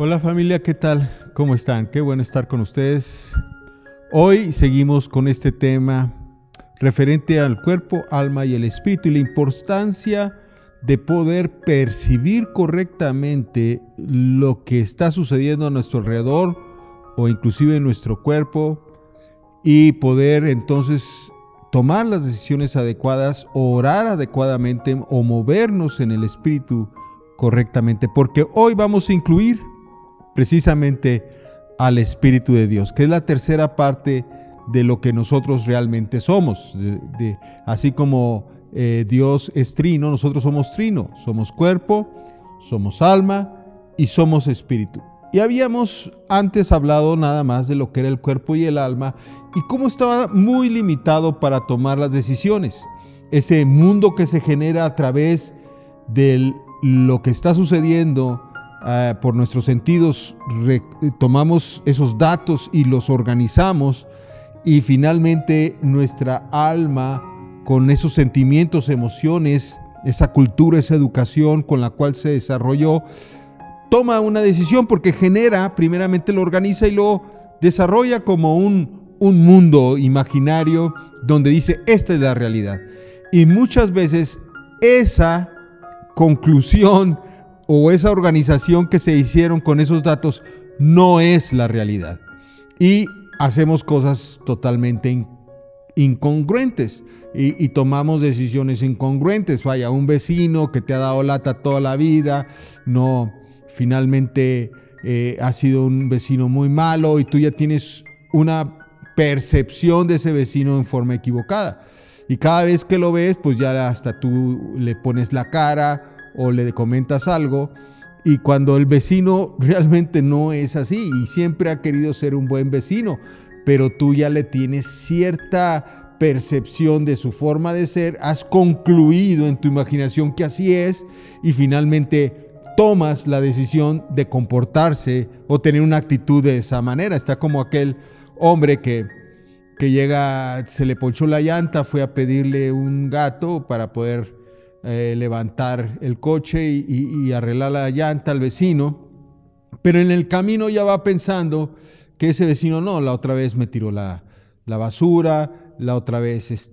Hola familia, ¿qué tal? ¿Cómo están? Qué bueno estar con ustedes. Hoy seguimos con este tema referente al cuerpo, alma y el espíritu y la importancia de poder percibir correctamente lo que está sucediendo a nuestro alrededor o inclusive en nuestro cuerpo y poder entonces tomar las decisiones adecuadas, orar adecuadamente o movernos en el espíritu correctamente, porque hoy vamos a incluir precisamente al Espíritu de Dios, que es la tercera parte de lo que nosotros realmente somos. Así como Dios es trino, nosotros somos trino, somos cuerpo, somos alma y somos espíritu. Y habíamos antes hablado nada más de lo que era el cuerpo y el alma y cómo estaba muy limitado para tomar las decisiones. Ese mundo que se genera a través de lo que está sucediendo por nuestros sentidos, tomamos esos datos y los organizamos y finalmente nuestra alma, con esos sentimientos, emociones, esa cultura, esa educación con la cual se desarrolló, toma una decisión porque genera, primeramente lo organiza y lo desarrolla como un mundo imaginario donde dice, esta es la realidad. Y muchas veces esa conclusión o esa organización que se hicieron con esos datos no es la realidad. Y hacemos cosas totalmente incongruentes y tomamos decisiones incongruentes. Vaya, un vecino que te ha dado lata toda la vida, no, finalmente ha sido un vecino muy malo y tú ya tienes una percepción de ese vecino en forma equivocada. Y cada vez que lo ves, pues ya hasta tú le pones la cara o le comentas algo, y cuando el vecino realmente no es así y siempre ha querido ser un buen vecino, pero tú ya le tienes cierta percepción de su forma de ser, has concluido en tu imaginación que así es y finalmente tomas la decisión de comportarse o tener una actitud de esa manera. Está como aquel hombre que llega, se le ponchó la llanta, fue a pedirle un gato para poder levantar el coche y arreglar la llanta al vecino, pero en el camino ya va pensando que ese vecino no, la otra vez me tiró la basura, la otra vez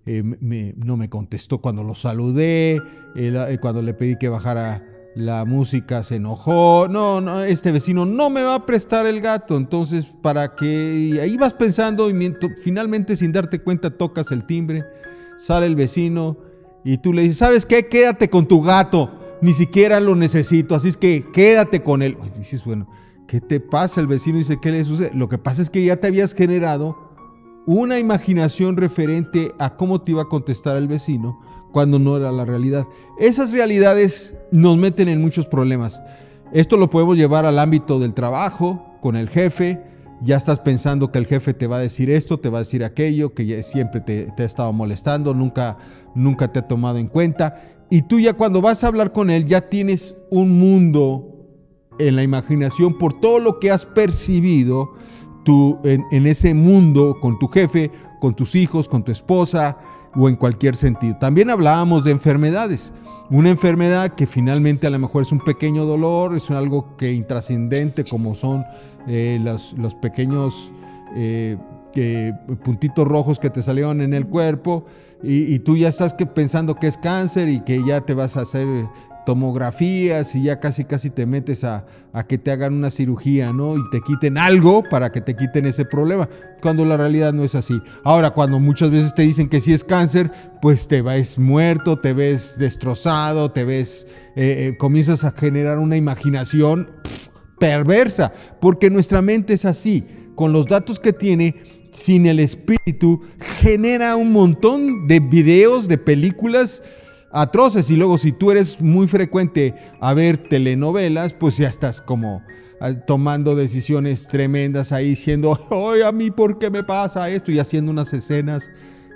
no me contestó cuando lo saludé, cuando le pedí que bajara la música se enojó, no, este vecino no me va a prestar el gato, entonces para que, y ahí vas pensando y finalmente sin darte cuenta tocas el timbre, sale el vecino y tú le dices, ¿sabes qué? Quédate con tu gato, ni siquiera lo necesito, así es que quédate con él. Y dices, bueno, ¿qué te pasa? El vecino dice, ¿qué le sucede? Lo que pasa es que ya te habías generado una imaginación referente a cómo te iba a contestar el vecino cuando no era la realidad. Esas realidades nos meten en muchos problemas. Esto lo podemos llevar al ámbito del trabajo, con el jefe. Ya estás pensando que el jefe te va a decir esto, te va a decir aquello, que ya siempre te ha estado molestando, nunca te ha tomado en cuenta. Y tú ya cuando vas a hablar con él, ya tienes un mundo en la imaginación por todo lo que has percibido en ese mundo con tu jefe, con tus hijos, con tu esposa o en cualquier sentido. También hablábamos de enfermedades. Una enfermedad que finalmente a lo mejor es un pequeño dolor, es algo que intrascendente como son los pequeños puntitos rojos que te salieron en el cuerpo y tú ya estás pensando que es cáncer y que ya te vas a hacer tomografías y ya casi te metes a que te hagan una cirugía, ¿no? Y te quiten algo para que te quiten ese problema, cuando la realidad no es así. Ahora, cuando muchas veces te dicen que sí es cáncer, pues te ves muerto, te ves destrozado, te ves, comienzas a generar una imaginación perversa, porque nuestra mente es así, con los datos que tiene, sin el espíritu, genera un montón de videos, de películas atroces, y luego si tú eres muy frecuente a ver telenovelas, pues ya estás como tomando decisiones tremendas ahí, diciendo, oye, a mí, ¿por qué me pasa esto? Y haciendo unas escenas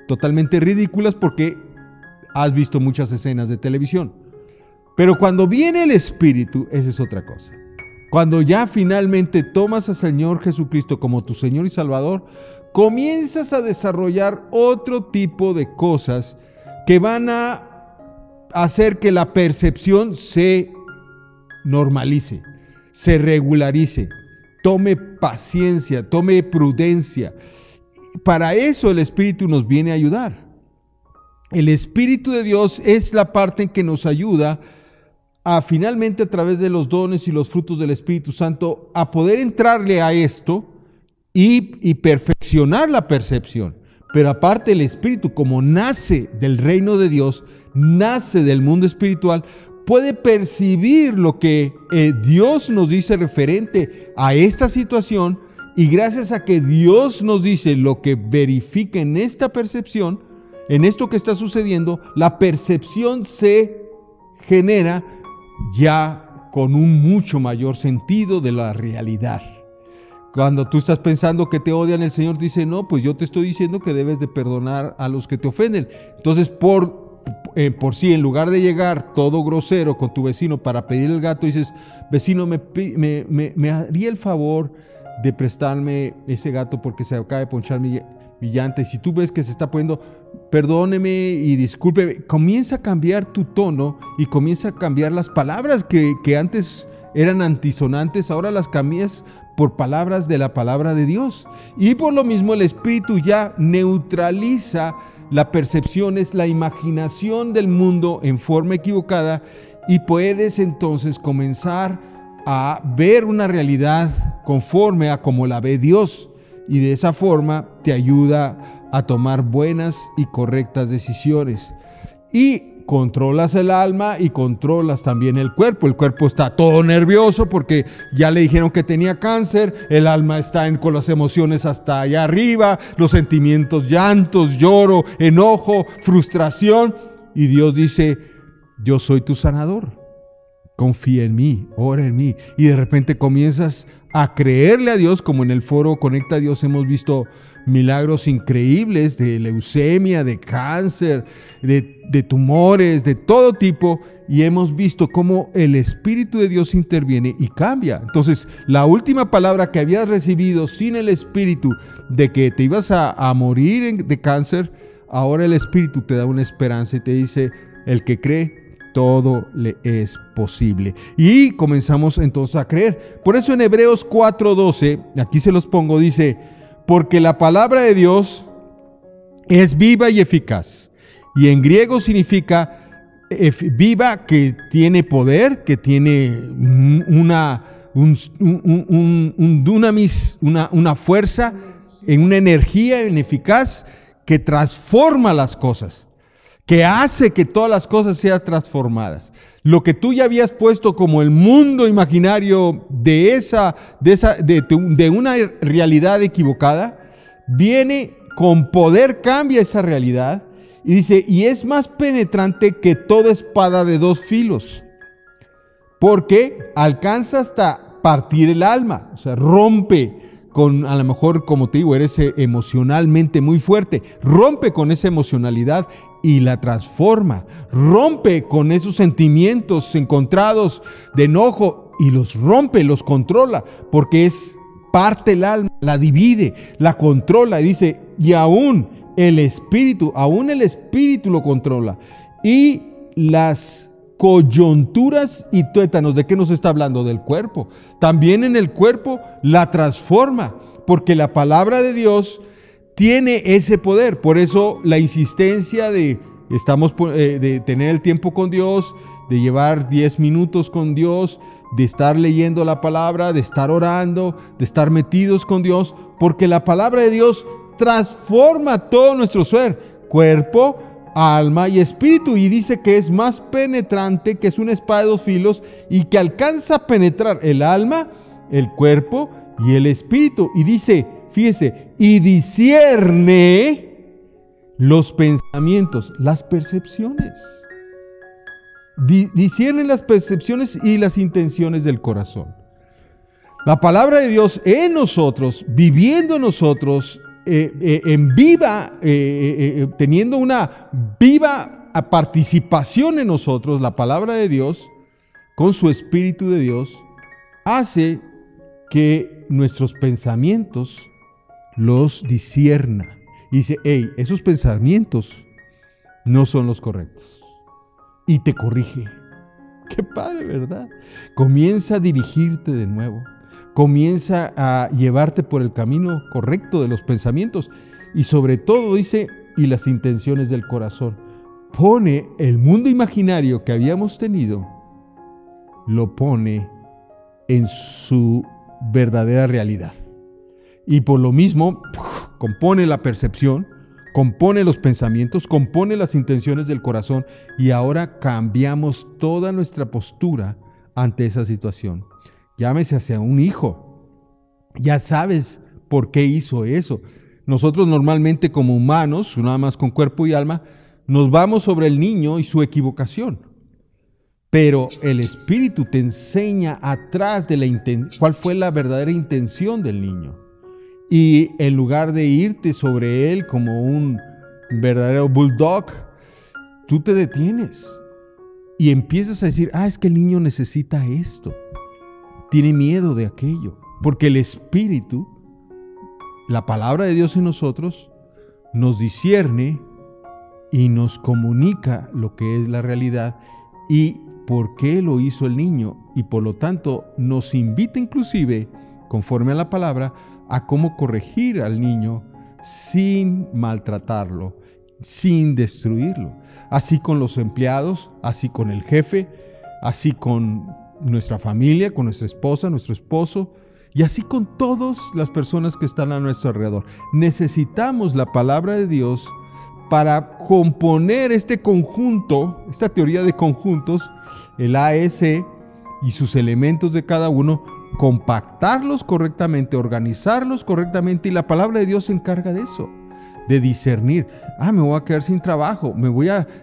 totalmente ridículas porque has visto muchas escenas de televisión. Pero cuando viene el espíritu, esa es otra cosa. Cuando ya finalmente tomas al Señor Jesucristo como tu Señor y Salvador, comienzas a desarrollar otro tipo de cosas que van a hacer que la percepción se normalice, se regularice. Tome paciencia, tome prudencia. Para eso el Espíritu nos viene a ayudar. El Espíritu de Dios es la parte en que nos ayuda a finalmente, a través de los dones y los frutos del Espíritu Santo, a poder entrarle a esto y perfeccionar la percepción. Pero aparte, el Espíritu, como nace del reino de Dios, nace del mundo espiritual, puede percibir lo que Dios nos dice referente a esta situación, y gracias a que Dios nos dice lo que verifica en esta percepción, en esto que está sucediendo, la percepción se genera ya con un mucho mayor sentido de la realidad. Cuando tú estás pensando que te odian, el Señor dice, no, pues yo te estoy diciendo que debes de perdonar a los que te ofenden. Entonces, por sí, en lugar de llegar todo grosero con tu vecino para pedir el gato, dices, vecino, me haría el favor de prestarme ese gato porque se acaba de ponchar mi llanta. Y si tú ves que se está poniendo, perdóneme y discúlpeme, comienza a cambiar tu tono y comienza a cambiar las palabras que antes eran antisonantes, ahora las cambias por palabras de la palabra de Dios. Y por lo mismo el Espíritu ya neutraliza la percepción, es la imaginación del mundo en forma equivocada, y puedes entonces comenzar a ver una realidad conforme a como la ve Dios, y de esa forma te ayuda a tomar buenas y correctas decisiones. Y controlas el alma y controlas también el cuerpo. El cuerpo está todo nervioso porque ya le dijeron que tenía cáncer, el alma está con las emociones hasta allá arriba, los sentimientos, llantos, lloro, enojo, frustración, y Dios dice, yo soy tu sanador, confía en mí, ora en mí, y de repente comienzas a creerle a Dios, como en el foro Conecta a Dios hemos visto milagros increíbles de leucemia, de cáncer, de tumores, de todo tipo, y hemos visto cómo el Espíritu de Dios interviene y cambia. Entonces, la última palabra que habías recibido sin el Espíritu de que te ibas a morir de cáncer, ahora el Espíritu te da una esperanza y te dice, el que cree, todo le es posible. Y comenzamos entonces a creer. Por eso en Hebreos 4:12, aquí se los pongo, dice, porque la palabra de Dios es viva y eficaz. Y en griego significa viva, que tiene poder, que tiene un dunamis, una fuerza, una energía eficaz que transforma las cosas, que hace que todas las cosas sean transformadas. Lo que tú ya habías puesto como el mundo imaginario de una realidad equivocada, viene con poder, cambia esa realidad y dice, y es más penetrante que toda espada de dos filos, porque alcanza hasta partir el alma, o sea, rompe con, a lo mejor, como te digo, eres emocionalmente muy fuerte, rompe con esa emocionalidad y la transforma, rompe con esos sentimientos encontrados de enojo y los rompe, los controla, porque es parte del alma, la divide, la controla, y dice, y aún el Espíritu lo controla, y las coyunturas y tuétanos, ¿de qué nos está hablando? Del cuerpo. También en el cuerpo la transforma, porque la palabra de Dios tiene ese poder. Por eso la insistencia de tener el tiempo con Dios, de llevar 10 minutos con Dios, de estar leyendo la palabra, de estar orando, de estar metidos con Dios, porque la palabra de Dios transforma todo nuestro ser, cuerpo, alma y espíritu, y dice que es más penetrante, que es una espada de dos filos, y que alcanza a penetrar el alma, el cuerpo y el espíritu. Y dice, fíjese, y discierne los pensamientos, las percepciones. Discierne las percepciones y las intenciones del corazón. La palabra de Dios en nosotros, viviendo en nosotros, en viva, teniendo una viva participación en nosotros, la palabra de Dios, con su Espíritu de Dios, hace que nuestros pensamientos los discierna. Y dice, hey, esos pensamientos no son los correctos. Y te corrige. Qué padre, ¿verdad? Comienza a dirigirte de nuevo. Comienza a llevarte por el camino correcto de los pensamientos. Y sobre todo dice, y las intenciones del corazón. Pone el mundo imaginario que habíamos tenido, lo pone en su verdadera realidad. Y por lo mismo, compone la percepción, compone los pensamientos, compone las intenciones del corazón, y ahora cambiamos toda nuestra postura ante esa situación. Llámese hacia un hijo. Ya sabes por qué hizo eso. Nosotros normalmente como humanos, nada más con cuerpo y alma, nos vamos sobre el niño y su equivocación. Pero el Espíritu te enseña atrás de cuál fue la verdadera intención del niño. Y en lugar de irte sobre él como un verdadero bulldog, tú te detienes y empiezas a decir, es que el niño necesita esto, tiene miedo de aquello, porque el Espíritu, la palabra de Dios en nosotros, nos discierne y nos comunica lo que es la realidad y por qué lo hizo el niño, y por lo tanto nos invita inclusive, conforme a la palabra, a cómo corregir al niño sin maltratarlo, sin destruirlo. Así con los empleados, así con el jefe, así con nuestra familia, con nuestra esposa, nuestro esposo, y así con todas las personas que están a nuestro alrededor. Necesitamos la palabra de Dios para componer este conjunto, esta teoría de conjuntos, el AS y sus elementos de cada uno, compactarlos correctamente, organizarlos correctamente, y la palabra de Dios se encarga de eso, de discernir. Me voy a quedar sin trabajo,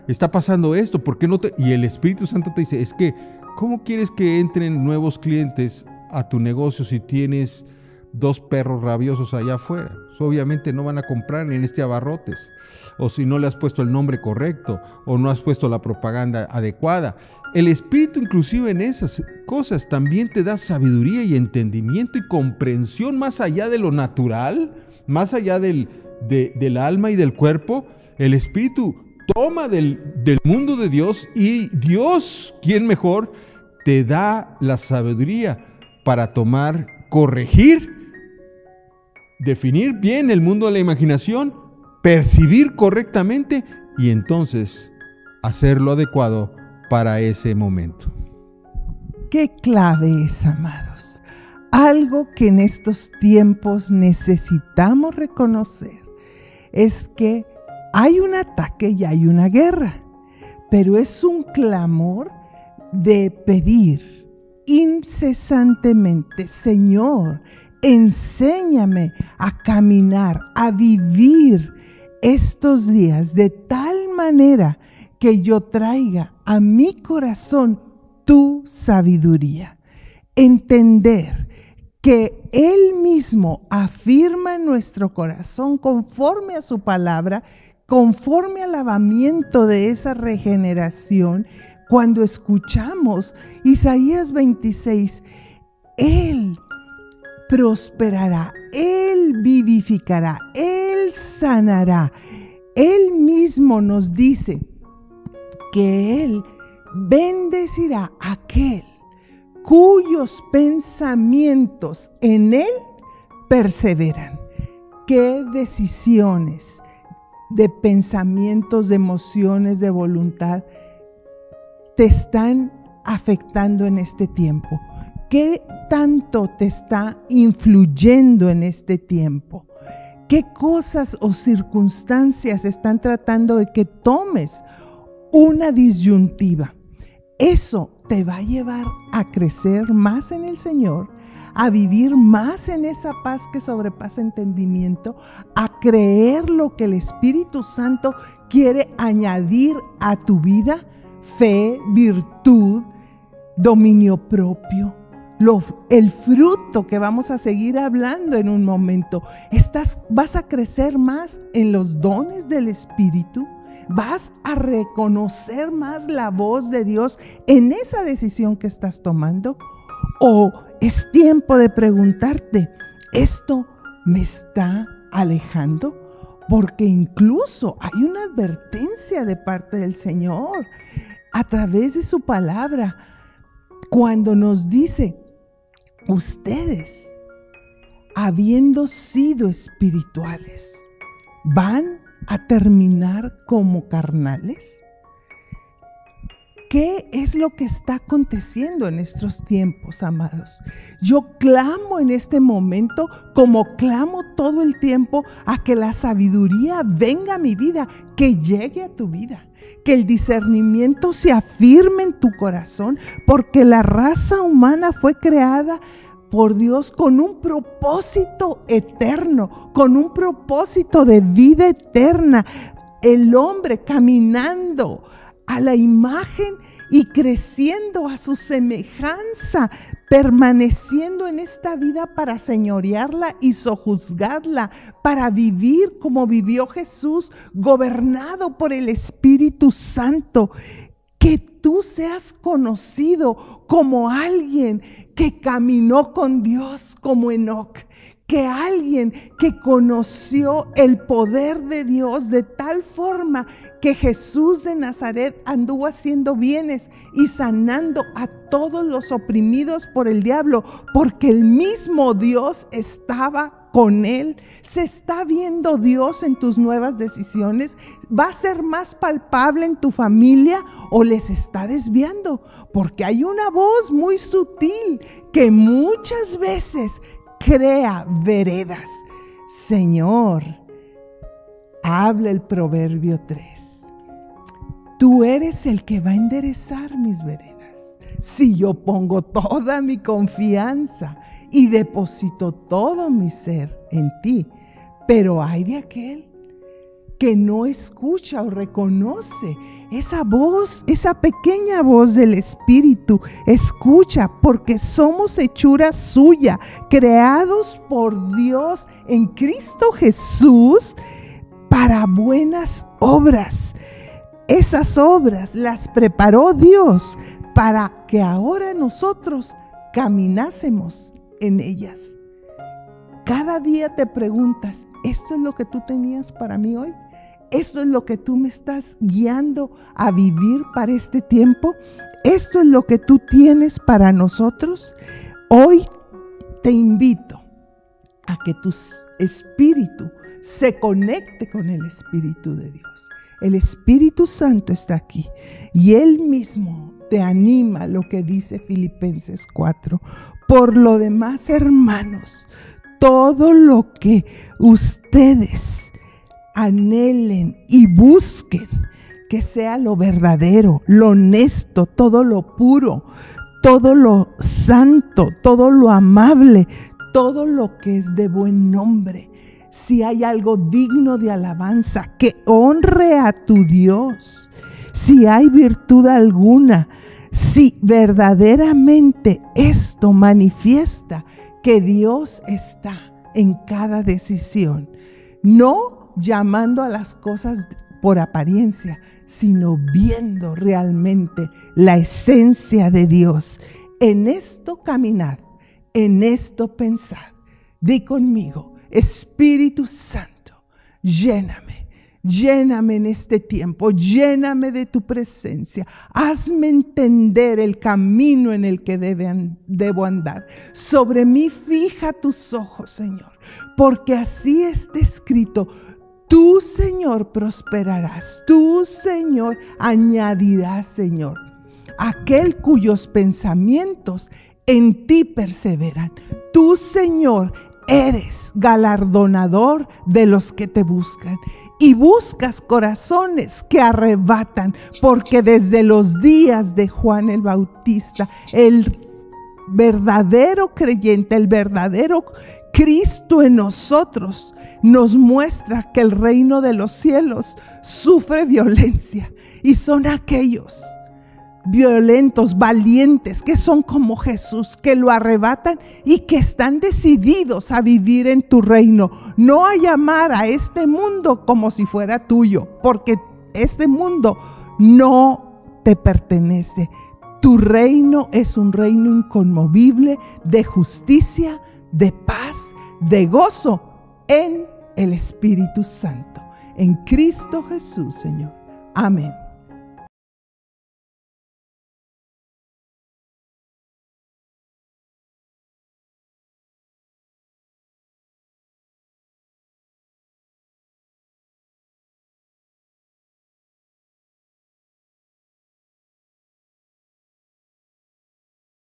está pasando esto, ¿por qué no te? Y el Espíritu Santo te dice, es que, ¿cómo quieres que entren nuevos clientes a tu negocio si tienes 2 perros rabiosos allá afuera? Obviamente no van a comprar en este abarrotes, o si no le has puesto el nombre correcto, o no has puesto la propaganda adecuada. El Espíritu inclusive en esas cosas también te da sabiduría y entendimiento y comprensión más allá de lo natural, más allá del alma y del cuerpo. El Espíritu toma del mundo de Dios, y Dios, ¿quién mejor?, te da la sabiduría para tomar, corregir, definir bien el mundo de la imaginación, percibir correctamente y entonces hacer lo adecuado para ese momento. Qué clave es, amados. Algo que en estos tiempos necesitamos reconocer es que hay un ataque y hay una guerra, pero es un clamor de pedir incesantemente: Señor, enséñame a caminar, a vivir estos días de tal manera que yo traiga a mi corazón tu sabiduría. Entender que Él mismo afirma en nuestro corazón, conforme a su palabra, conforme al lavamiento de esa regeneración. Cuando escuchamos Isaías 26, Él prosperará, Él vivificará, Él sanará. Él mismo nos dice que Él bendecirá a aquel cuyos pensamientos en Él perseveran. ¿Qué decisiones de pensamientos, de emociones, de voluntad te están afectando en este tiempo? ¿Qué tanto te está influyendo en este tiempo? ¿Qué cosas o circunstancias están tratando de que tomes una disyuntiva? Eso te va a llevar a crecer más en el Señor, a vivir más en esa paz que sobrepasa entendimiento, a creer lo que el Espíritu Santo quiere añadir a tu vida: fe, virtud, dominio propio. El fruto que vamos a seguir hablando en un momento. Vas a crecer más en los dones del Espíritu. Vas a reconocer más la voz de Dios en esa decisión que estás tomando. O es tiempo de preguntarte: ¿esto me está alejando? Porque incluso hay una advertencia de parte del Señor a través de su palabra. cuando nos dice, ustedes, habiendo sido espirituales, ¿van a terminar como carnales? ¿Qué es lo que está aconteciendo en estos tiempos, amados? Yo clamo en este momento, como clamo todo el tiempo, a que la sabiduría venga a mi vida, que llegue a tu vida, que el discernimiento se afirme en tu corazón, porque la raza humana fue creada por Dios con un propósito eterno, con un propósito de vida eterna. El hombre caminando a la imagen y creciendo a su semejanza, permaneciendo en esta vida para señorearla y sojuzgarla, para vivir como vivió Jesús, gobernado por el Espíritu Santo. Que tú seas conocido como alguien que caminó con Dios como Enoc, que alguien que conoció el poder de Dios de tal forma que Jesús de Nazaret anduvo haciendo bienes y sanando a todos los oprimidos por el diablo, porque el mismo Dios estaba con él. ¿Se está viendo Dios en tus nuevas decisiones? ¿Va a ser más palpable en tu familia o les está desviando? Porque hay una voz muy sutil que muchas veces crea veredas. Señor, habla el Proverbio 3. Tú eres el que va a enderezar mis veredas. Si yo pongo toda mi confianza y deposito todo mi ser en ti, pero hay de aquel que no escucha o reconoce esa voz, esa pequeña voz del Espíritu. Escucha, porque somos hechura suya, creados por Dios en Cristo Jesús para buenas obras. Esas obras las preparó Dios para que ahora nosotros caminásemos en ellas. Cada día te preguntas, ¿esto es lo que tú tenías para mí hoy? ¿Esto es lo que tú me estás guiando a vivir para este tiempo? ¿Esto es lo que tú tienes para nosotros? Hoy te invito a que tu espíritu se conecte con el Espíritu de Dios. El Espíritu Santo está aquí y Él mismo te anima, lo que dice Filipenses 4. Por lo demás, hermanos, todo lo que ustedes anhelen y busquen, que sea lo verdadero, lo honesto, todo lo puro, todo lo santo, todo lo amable, todo lo que es de buen nombre. Si hay algo digno de alabanza, que honre a tu Dios. Si hay virtud alguna, si verdaderamente esto manifiesta que Dios está en cada decisión, no llamando a las cosas por apariencia, sino viendo realmente la esencia de Dios. En esto caminar, en esto pensar. Di conmigo, Espíritu Santo, lléname. Lléname en este tiempo, lléname de tu presencia. Hazme entender el camino en el que debo andar. Sobre mí fija tus ojos, Señor, porque así está escrito. Tú, Señor, prosperarás. Tú, Señor, añadirás, Señor, aquel cuyos pensamientos en ti perseveran. Tú, Señor, eres galardonador de los que te buscan y buscas corazones que arrebatan, porque desde los días de Juan el Bautista, el verdadero creyente, el verdadero Cristo en nosotros, nos muestra que el reino de los cielos sufre violencia y son aquellos violentos, valientes, que son como Jesús, que lo arrebatan y que están decididos a vivir en tu reino, no a llamar a este mundo como si fuera tuyo, porque este mundo no te pertenece. Tu reino es un reino inconmovible de justicia, de paz, de gozo en el Espíritu Santo, en Cristo Jesús, Señor. Amén.